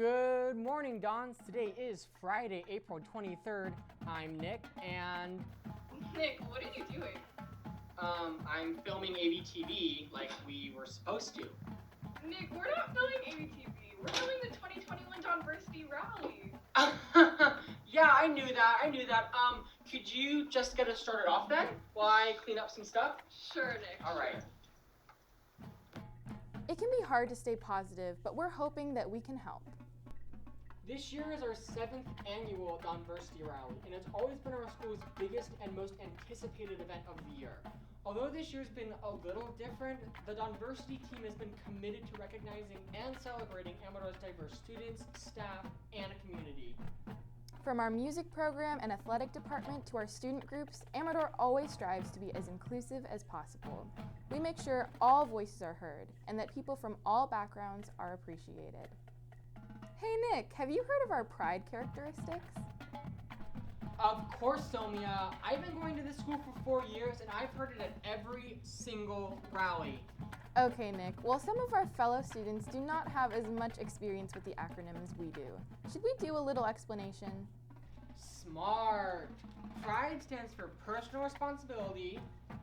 Good morning, Dons. Today is Friday, April 23rd. I'm Nick, and... Nick, what are you doing? I'm filming AVTV like we were supposed to. Nick, we're not filming AVTV. We're filming the 2021 Donversity rally. Yeah, I knew that. Could you just get us started off then, while I clean up some stuff? Sure, Nick. All right. It can be hard to stay positive, but we're hoping that we can help. This year is our 7th annual Donversity Rally, and it's always been our school's biggest and most anticipated event of the year. Although this year's been a little different, the Donversity team has been committed to recognizing and celebrating Amador's diverse students, staff, and community. From our music program and athletic department to our student groups, Amador always strives to be as inclusive as possible. We make sure all voices are heard and that people from all backgrounds are appreciated. Hey Nick, have you heard of our pride characteristics? Of course, Somia. I've been going to this school for 4 years, and I've heard it at every single rally. Okay, Nick. Well, some of our fellow students do not have as much experience with the acronym as we do. Should we do a little explanation? Smart. PRIDE stands for personal responsibility,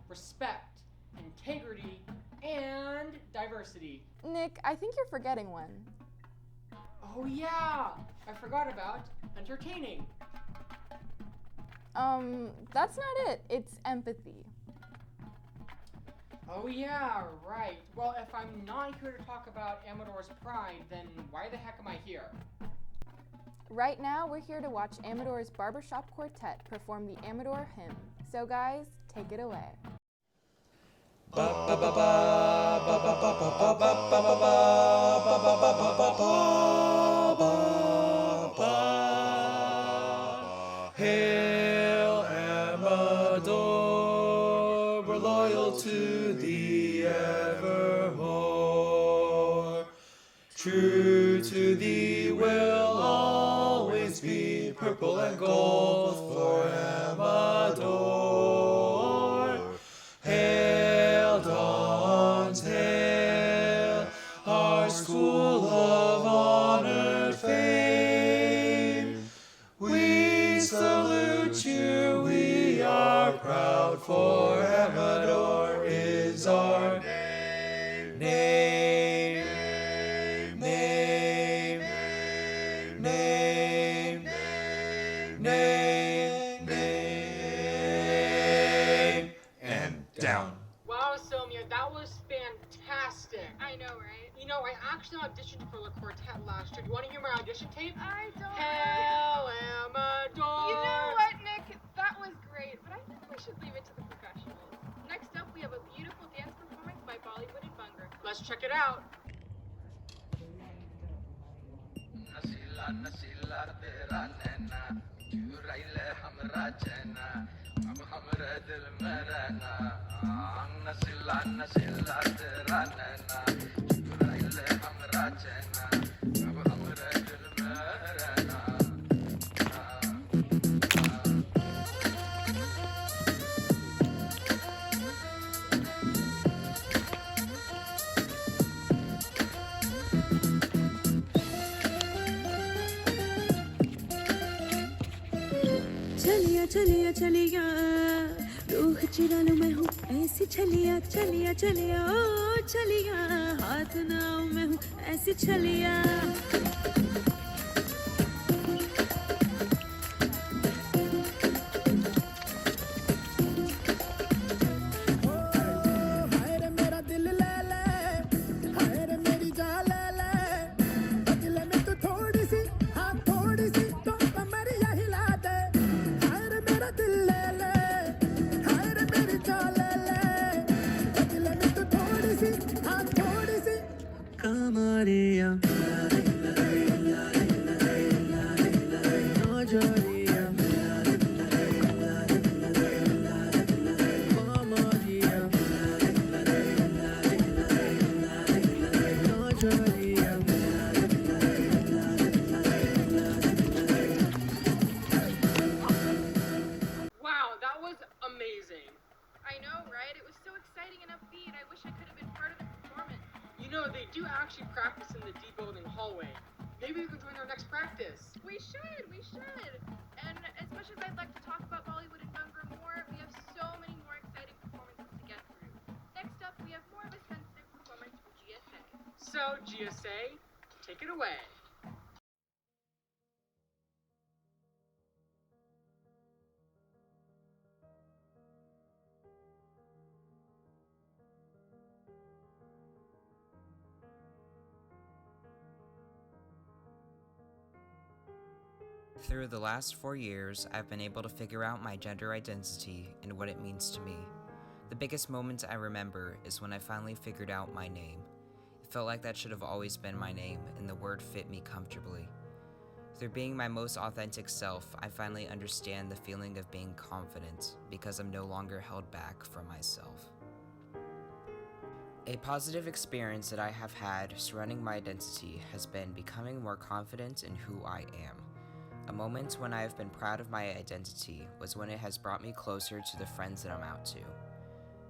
respect, integrity, and diversity. Nick, I think you're forgetting one. Oh yeah, I forgot about entertaining. That's not it. It's empathy. Oh yeah, right. Well, if I'm not here to talk about Amador's pride, then why the heck am I here? Right now, we're here to watch Amador's Barbershop Quartet perform the Amador hymn. So guys, take it away. Hail Amador, we're loyal to thee evermore. True to thee will always be purple and gold for Amador. Hail Dons, hail our school of honored fame. We salute you, we are proud, for Amador is our name. Name, name, name, name, name, name, and down. Wow, Somia, that was fantastic. I know, right? You know, I actually auditioned for the quartet last year. Do you want to hear my audition tape? I don't Hail Amador! You know what, Nick? That was great, but I think we should leave it to the professionals. Next up, we have a beautiful dance performance by Bollywood and Bhangra. Let's check it out. नसीला नसीला तेरा नैना चुराई ले हमरा चैना अब हमरे दिल में रहना नसीला नसीला तेरा नैना चुराई ले हमरा चैना अब हमरे दिल में रहना चलिया चलिया चलिया रूह चुरा लूं मैं हूँ ऐसी चलिया चलिया चलिया ओ चलिया हाथ ना आऊं मैं हूँ ऐसी चलिया Come on, practice. We should. And as much as I'd like to talk about Bollywood and Ganga more, we have so many more exciting performances to get through. Next up, we have more of a sensitive performance from GSA. So, GSA, take it away. Through the last 4 years, I've been able to figure out my gender identity and what it means to me. The biggest moment I remember is when I finally figured out my name. It felt like that should have always been my name, and the word fit me comfortably. Through being my most authentic self, I finally understand the feeling of being confident because I'm no longer held back from myself. A positive experience that I have had surrounding my identity has been becoming more confident in who I am. A moment when I have been proud of my identity was when it has brought me closer to the friends that I'm out to.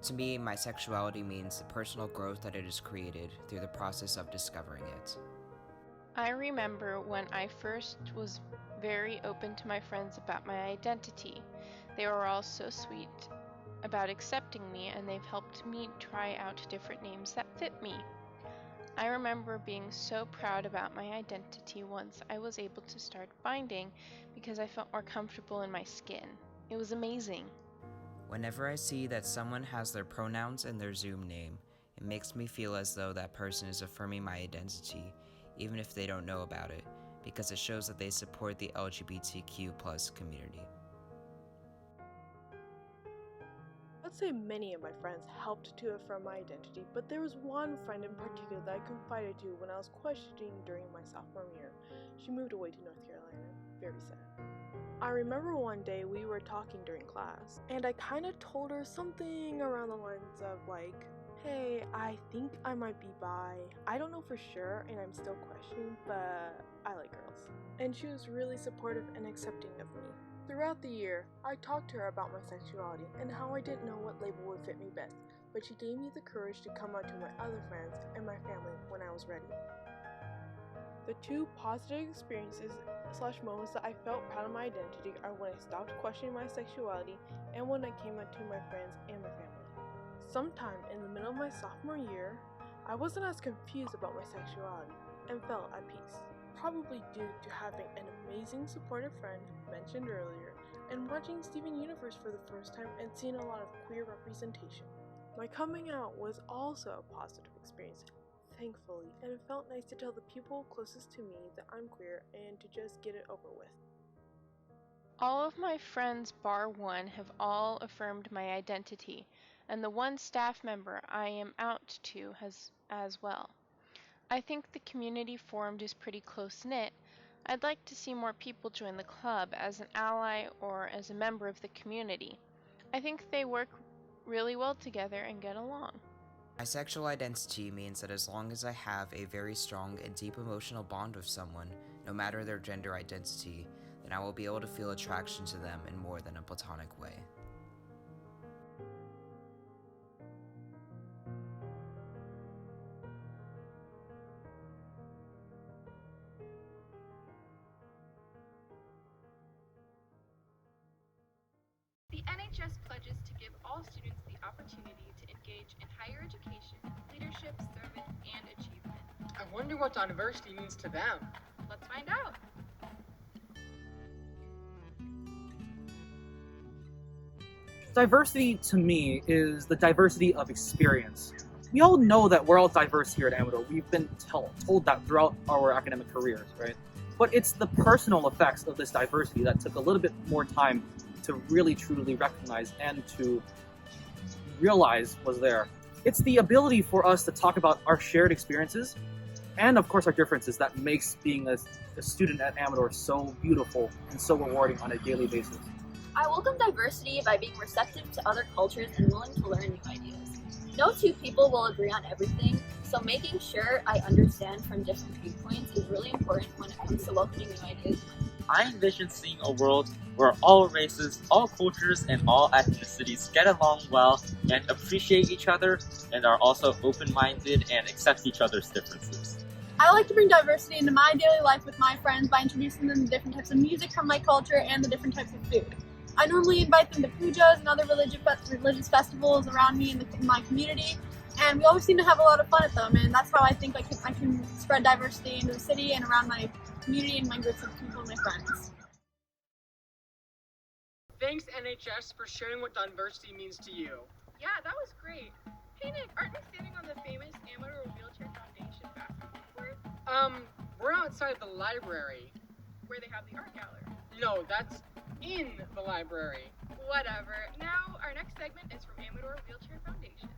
To me, my sexuality means the personal growth that it has created through the process of discovering it. I remember when I first was very open to my friends about my identity. They were all so sweet about accepting me, and they've helped me try out different names that fit me. I remember being so proud about my identity once I was able to start binding because I felt more comfortable in my skin. It was amazing. Whenever I see that someone has their pronouns in their Zoom name, it makes me feel as though that person is affirming my identity, even if they don't know about it, because it shows that they support the LGBTQ+ community. I'd say many of my friends helped to affirm my identity, but there was one friend in particular that I confided to when I was questioning during my sophomore year. She moved away to North Carolina. Very sad. I remember one day we were talking during class, and I kind of told her something around the lines of like, hey, I think I might be bi. I don't know for sure, and I'm still questioning, but I like girls. And she was really supportive and accepting of me. Throughout the year, I talked to her about my sexuality and how I didn't know what label would fit me best, but she gave me the courage to come out to my other friends and my family when I was ready. The two positive experiences / moments that I felt proud of my identity are when I stopped questioning my sexuality and when I came out to my friends and my family. Sometime in the middle of my sophomore year, I wasn't as confused about my sexuality and felt at peace. Probably due to having an amazing supportive friend mentioned earlier and watching Steven Universe for the first time and seeing a lot of queer representation. My coming out was also a positive experience, thankfully, and it felt nice to tell the people closest to me that I'm queer and to just get it over with. All of my friends bar one have all affirmed my identity, and the one staff member I am out to has as well. I think the community formed is pretty close-knit. I'd like to see more people join the club as an ally or as a member of the community. I think they work really well together and get along. My sexual identity means that as long as I have a very strong and deep emotional bond with someone, no matter their gender identity, then I will be able to feel attraction to them in more than a platonic way. The NHS pledges to give all students the opportunity to engage in higher education, leadership, service, and achievement. I wonder what Donversity means to them. Let's find out. Diversity, to me, is the diversity of experience. We all know that we're all diverse here at Amador. We've been told that throughout our academic careers, right? But it's the personal effects of this diversity that took a little bit more time to really truly recognize and to realize was there. It's the ability for us to talk about our shared experiences and of course our differences that makes being a student at Amador so beautiful and so rewarding on a daily basis. I welcome diversity by being receptive to other cultures and willing to learn new ideas. No two people will agree on everything, so making sure I understand from different viewpoints is really important when it comes to welcoming new ideas. I envision seeing a world where all races, all cultures, and all ethnicities get along well and appreciate each other and are also open-minded and accept each other's differences. I like to bring diversity into my daily life with my friends by introducing them to different types of music from my culture and the different types of food. I normally invite them to pujas and other religious festivals around me in my community, and we always seem to have a lot of fun at them, and that's how I think I can spread diversity into the city and around my community and my groups of people and my friends. Thanks, NHS, for sharing what Donversity means to you. Yeah, that was great. Hey Nick, aren't we standing on the famous Amador Wheelchair Foundation basketball court? We're outside the library. Where they have the art gallery. No, that's in the library. Whatever. Now, our next segment is from Amador Wheelchair Foundation.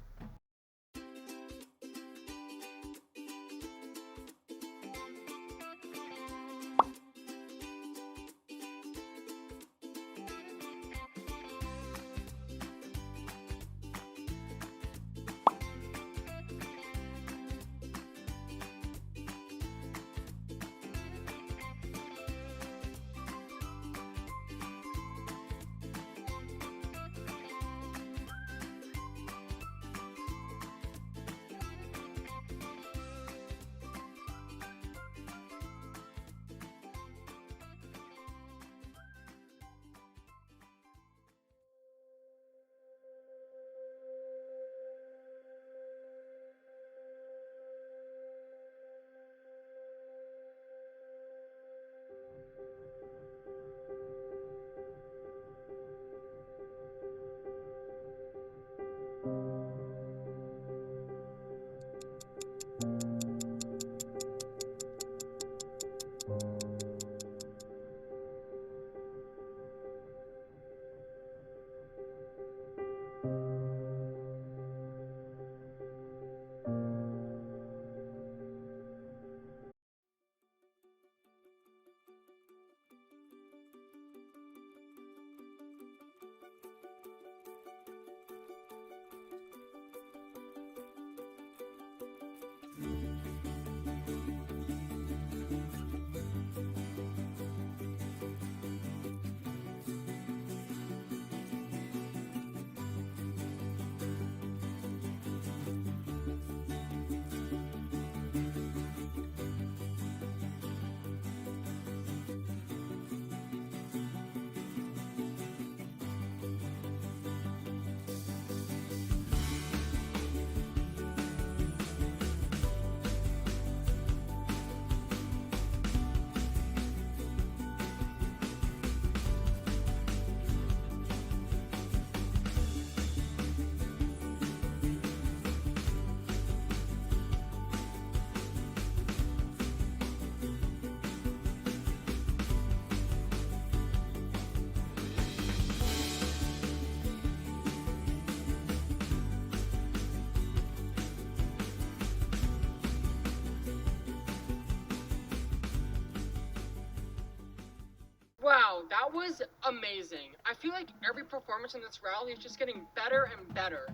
Wow, that was amazing. I feel like every performance in this rally is just getting better and better.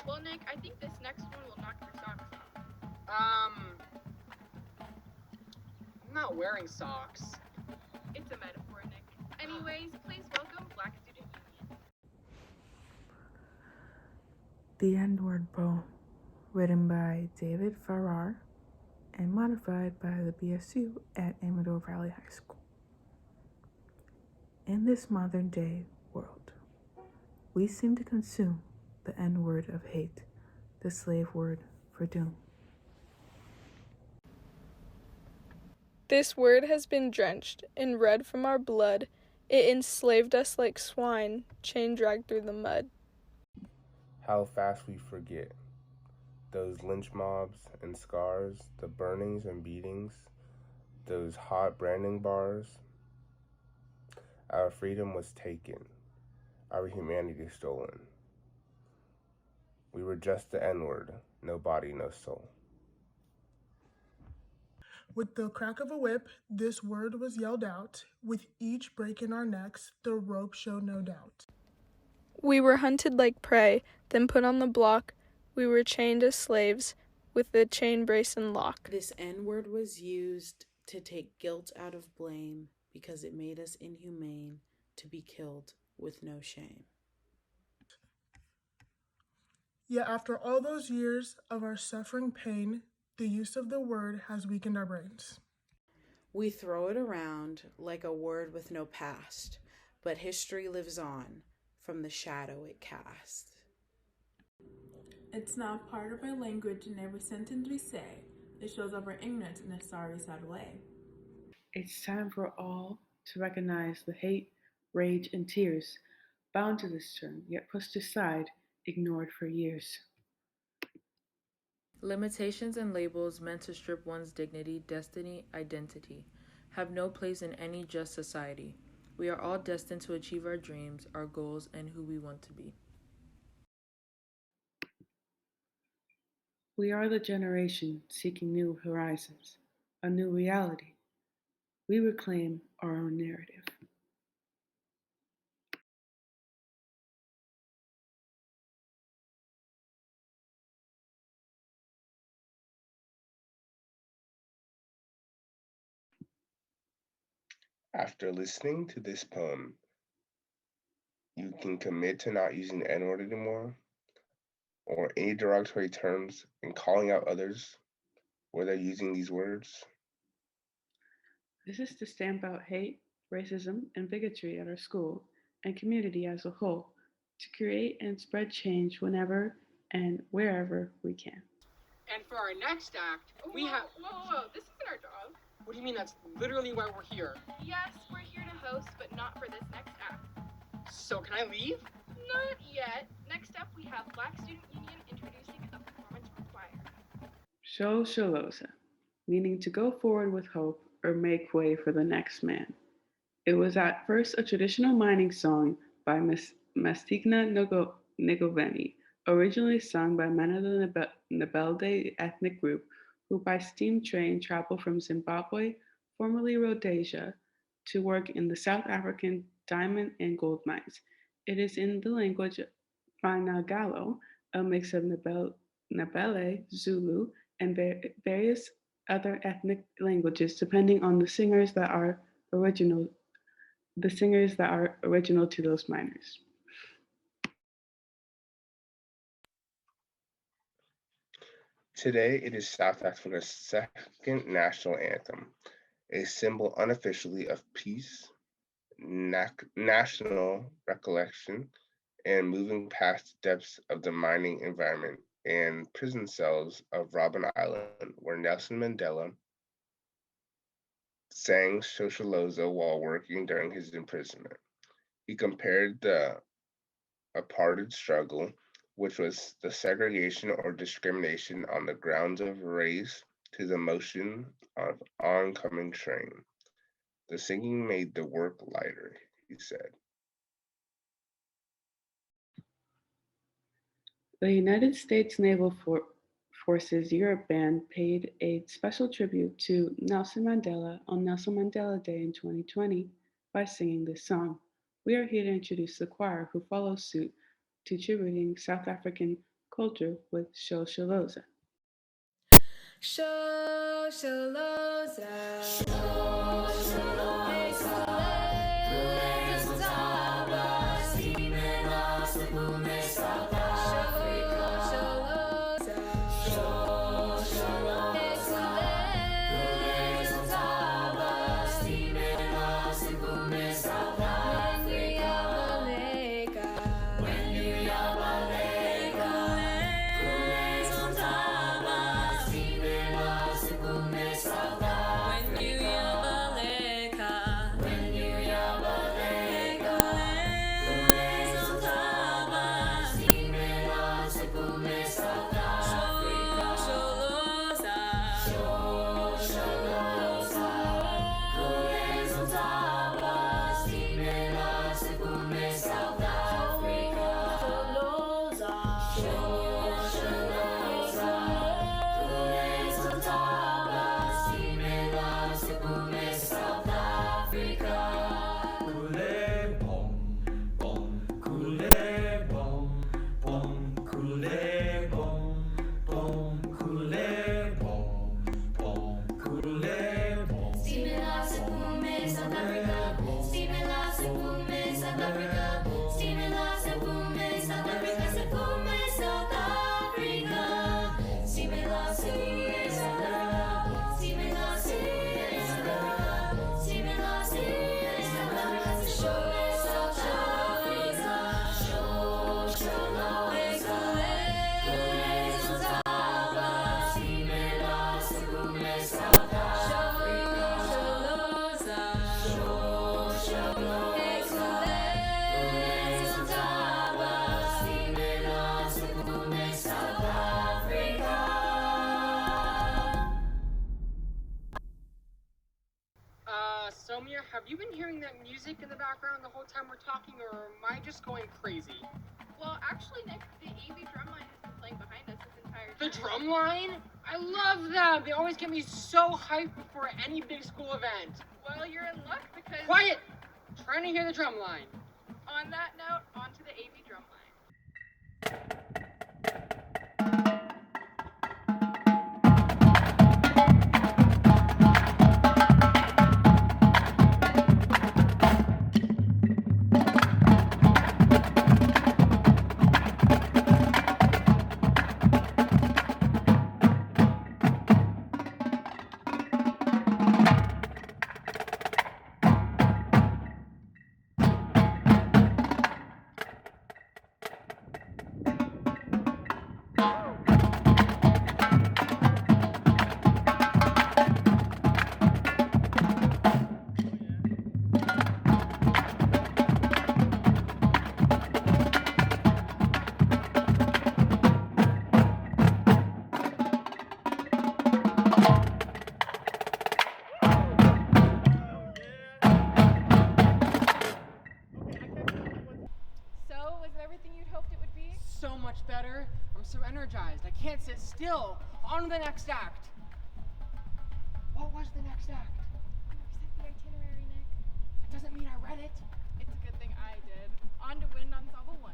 Well, Nick, I think this next one will knock your socks off. I'm not wearing socks. It's a metaphor, Nick. Anyways, please welcome Black Student Union. The N-Word Poem, written by David Farrar and modified by the BSU at Amador Valley High School. In this modern-day world, we seem to consume the N-word of hate, the slave word for doom. This word has been drenched in red from our blood. It enslaved us like swine, chain dragged through the mud. How fast we forget. Those lynch mobs and scars, the burnings and beatings, those hot branding bars. Our freedom was taken, our humanity stolen. We were just the N-word, no body, no soul. With the crack of a whip, this word was yelled out. With each break in our necks, the rope showed no doubt. We were hunted like prey, then put on the block. We were chained as slaves, with the chain brace and lock. This N-word was used to take guilt out of blame, because it made us inhumane to be killed with no shame. Yet after all those years of our suffering pain, The use of the word has weakened our brains. We throw it around like a word with no past, but history lives on from the shadow it casts. It's now part of our language in every sentence we say. It shows up our ignorance in a sorry, sad way. It's time for all to recognize the hate, rage, and tears bound to this term, yet pushed aside, ignored for years. Limitations and labels meant to strip one's dignity, destiny, identity have no place in any just society. We are all destined to achieve our dreams, our goals, and who we want to be. We are the generation seeking new horizons, a new reality. We reclaim our own narrative. After listening to this poem, you can commit to not using the N-word anymore, or any derogatory terms, and calling out others where they're using these words. This is to stamp out hate, racism, and bigotry at our school and community as a whole, to create and spread change whenever and wherever we can. And for our next act, we have... Whoa, this isn't our job. What do you mean? That's literally why we're here. Yes, we're here to host, but not for this next act. So can I leave? Not yet. Next up, we have Black Student Union introducing a performance required. Sholoza, meaning to go forward with hope or make way for the next man. It was at first a traditional mining song by Mastigna Negoveni, originally sung by men of the Ndebele ethnic group who by steam train traveled from Zimbabwe, formerly Rhodesia, to work in the South African diamond and gold mines. It is in the language Finagalo, a mix of Ndebele, Zulu, and various other ethnic languages, depending on the singers that are original to those miners. Today, it is South Africa's second national anthem, a symbol unofficially of peace, national recollection, and moving past the depths of the mining environment and prison cells of Robben Island, where Nelson Mandela sang Shosholoza while working during his imprisonment. He compared the apartheid struggle, which was the segregation or discrimination on the grounds of race, to the motion of oncoming train. The singing made the work lighter, he said. The United States Naval Forces Europe Band paid a special tribute to Nelson Mandela on Nelson Mandela Day in 2020 by singing this song. We are here to introduce the choir who follows suit to tributing South African culture with Shosholoza. Shosholoza. South Africa. Somia, have you been hearing that music in the background the whole time we're talking, or am I just going crazy? Well, actually, Nick, the AV drumline has been playing behind us this entire time. The drumline? I love them! They always get me so hyped before any big school event. Well, you're in luck because... Quiet! I'm trying to hear the drumline. On that note, on to the AV drumline. So much better. I'm so energized. I can't sit still. On to the next act. What was the next act? You sent the itinerary, Nick. That doesn't mean I read it. It's a good thing I did. On to Wind Ensemble 1.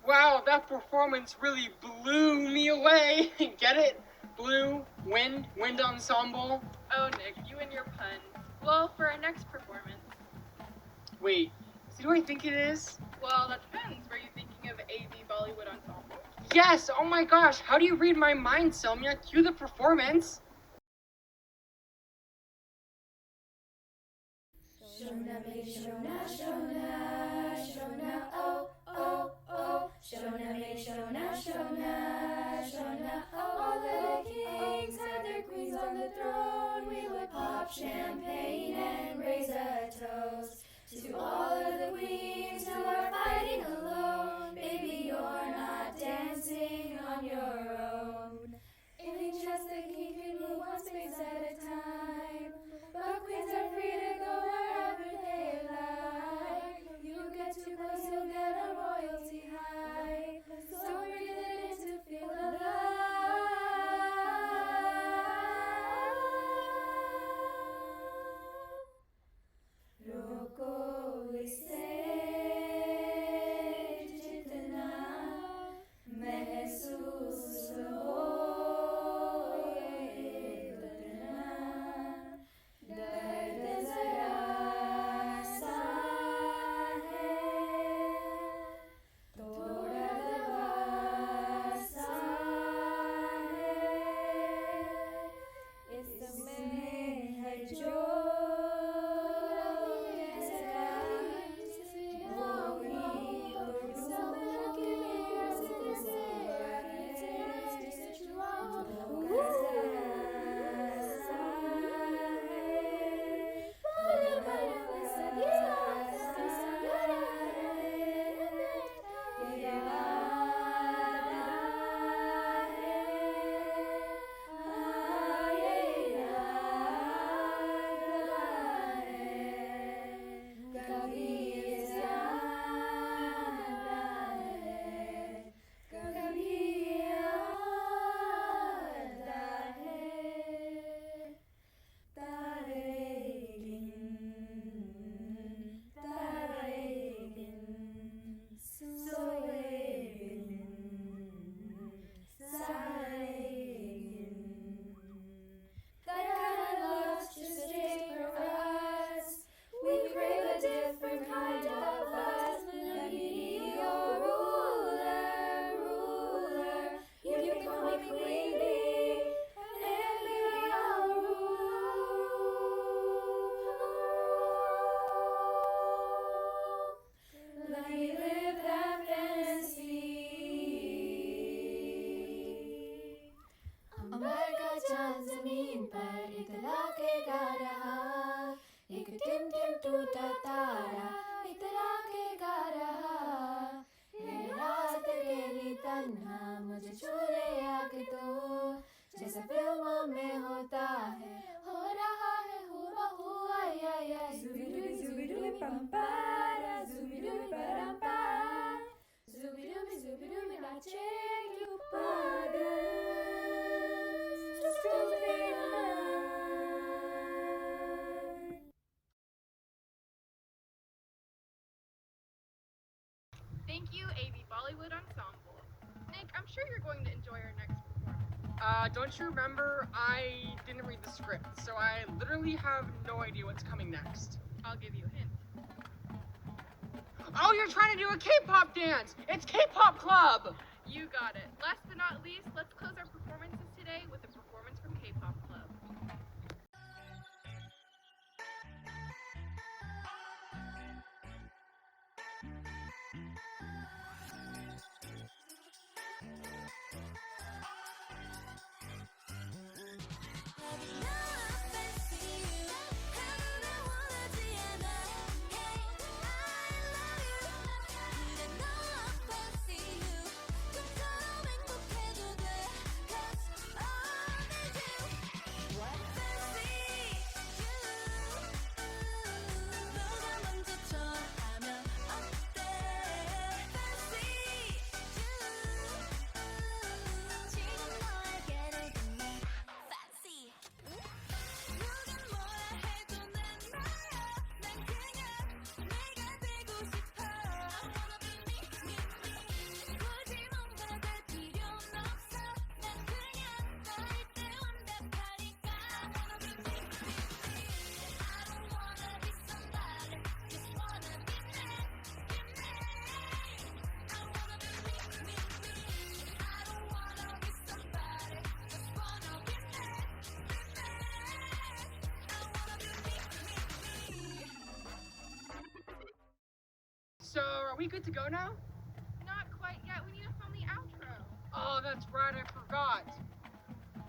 Wow, that performance really blew me away. Get it? Blue, wind ensemble. Oh, Nick, you and your puns. Well, for our next performance. Wait, is it who I think it is? Well, that depends. Were you thinking of AV Bollywood Ensemble? Yes! Oh my gosh, how do you read my mind, Selmia? Cue the performance. Shona, make Shona, Shona, Shona, oh, oh, oh. Shona, make Shona, Shona, Shona, oh. All the kings had their queens on the throne. We would pop champagne and raise a toast to all of the queens who are fighting alone. Baby, you're not dancing on your own. In just the king can move one space at a time, but queens are free to go wherever they like. You get too close, you'll get a royalty high. So breathe it in to feel alive. Roko ise jitna महसूस होए उतना दर्द जरा सा है dooby bum para, zooby dooby ba dum ba, zooby dooby la chegue o paga, Thank you, AV Bollywood Ensemble. Nick, I'm sure you're going to enjoy our next performance. Don't you remember? I didn't read the script, so I literally have no idea what's coming next. I'll give you a hint. Oh, you're trying to do a K-pop dance! It's K-pop Club! You got it. Last but not least, let's close our performances today with a performance from K-pop Club. So, are we good to go now? Not quite yet. We need to film the outro. Oh, that's right, I forgot.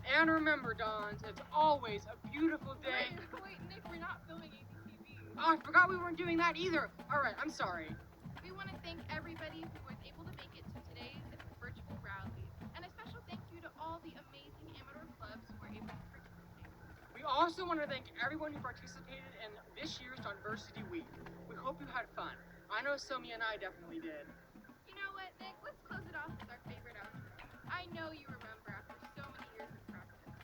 And remember, Dons, it's always a beautiful day. Wait, Nick, we're not filming ABTV. Oh, I forgot we weren't doing that either. Alright, I'm sorry. We want to thank everybody who was able to make it to today's virtual rally. And a special thank you to all the amazing amateur clubs who were able to participate. We also want to thank everyone who participated in this year's Donversity Week. We hope you had fun. I know Somi and I definitely did. You know what, Nick? Let's close it off with our favorite outro. I know you remember after so many years of practice.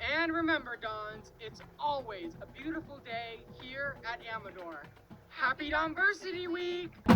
And remember, Dons, it's always a beautiful day here at Amador. Happy Donversity Week!